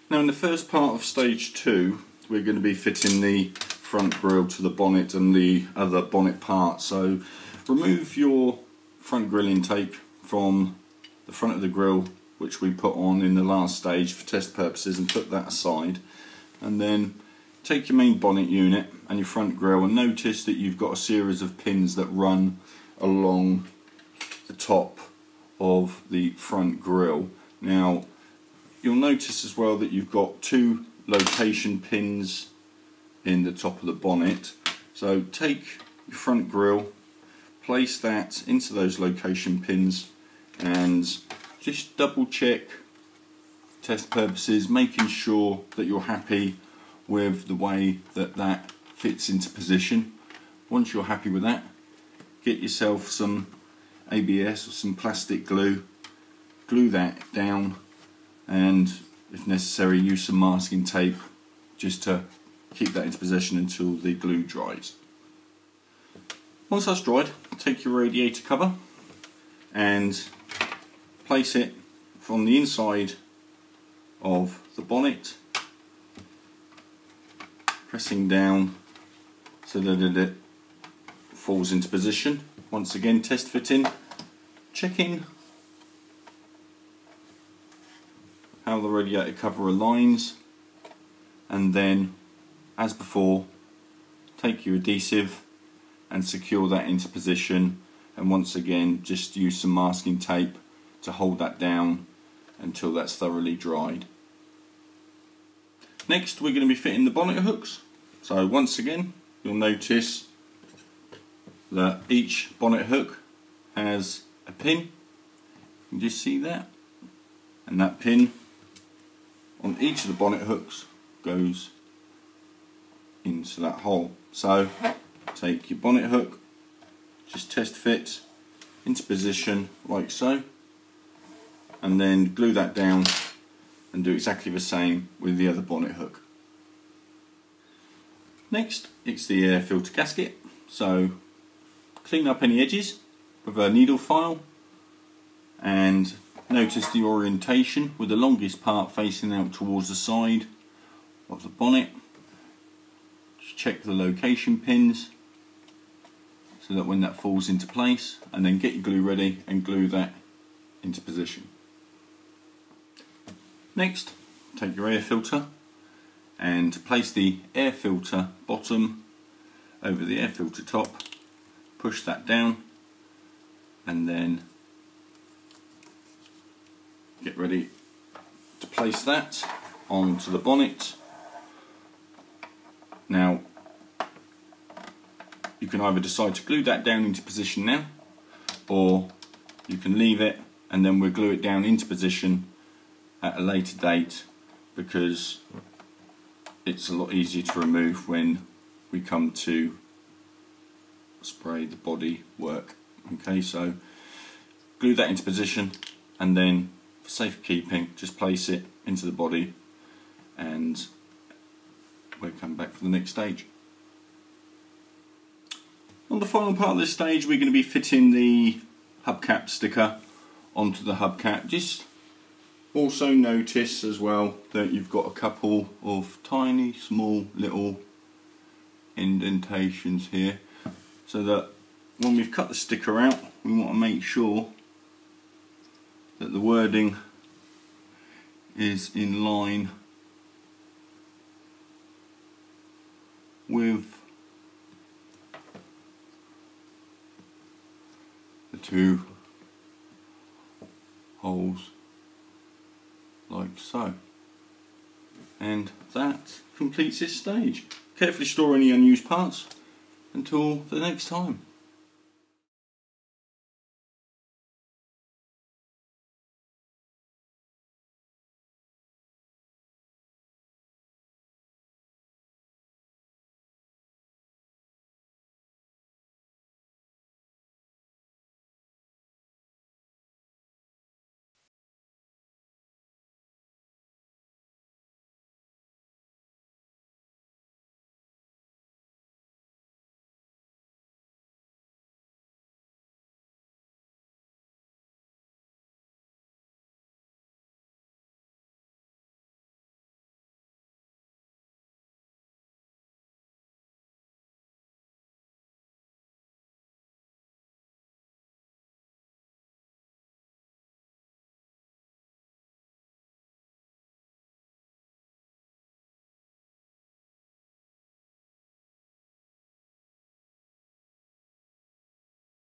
Now in the first part of stage 2 we're going to be fitting the front grille to the bonnet and the other bonnet part. So remove your front grille intake from the front of the grille, which we put on in the last stage for test purposes, and put that aside, and then take your main bonnet unit and your front grille, and notice that you've got a series of pins that run along the top of the front grille. Now you'll notice as well that you've got 2 location pins in the top of the bonnet. So take your front grille, place that into those location pins, and just double check, test purposes, making sure that you're happy with the way that that fits into position. Once you're happy with that, get yourself some ABS or some plastic glue, glue that down, and if necessary use some masking tape just to keep that into position until the glue dries. Once that's dried, take your radiator cover and place it from the inside of the bonnet, pressing down so that it falls into position. Once again, test fitting, checking how the radiator cover aligns, and then as before take your adhesive and secure that into position, and once again just use some masking tape to hold that down until that's thoroughly dried. Next we're going to be fitting the bonnet hooks. So once again you'll notice that each bonnet hook has a pin. You can just see that, and that pin on each of the bonnet hooks goes into that hole. So take your bonnet hook, just test fit into position like so, and then glue that down and do exactly the same with the other bonnet hook. Next, it's the air filter gasket. So clean up any edges with a needle file and notice the orientation with the longest part facing out towards the side of the bonnet. Just check the location pins so that when that falls into place, and then get your glue ready and glue that into position. Next, take your air filter and place the air filter bottom over the air filter top, push that down, and then get ready to place that onto the bonnet. Now you can either decide to glue that down into position now, or you can leave it and then we'll glue it down into position at a later date, because it's a lot easier to remove when we come to spray the body work. Okay, so glue that into position, and then for safekeeping just place it into the body, and we'll come back for the next stage. On the final part of this stage we're going to be fitting the hubcap sticker onto the hubcap. Just also notice as well that you've got a couple of tiny small little indentations here, so that when we've cut the sticker out we want to make sure that the wording is in line with the 2 holes like so. And that completes this stage. Carefully store any unused parts until the next time.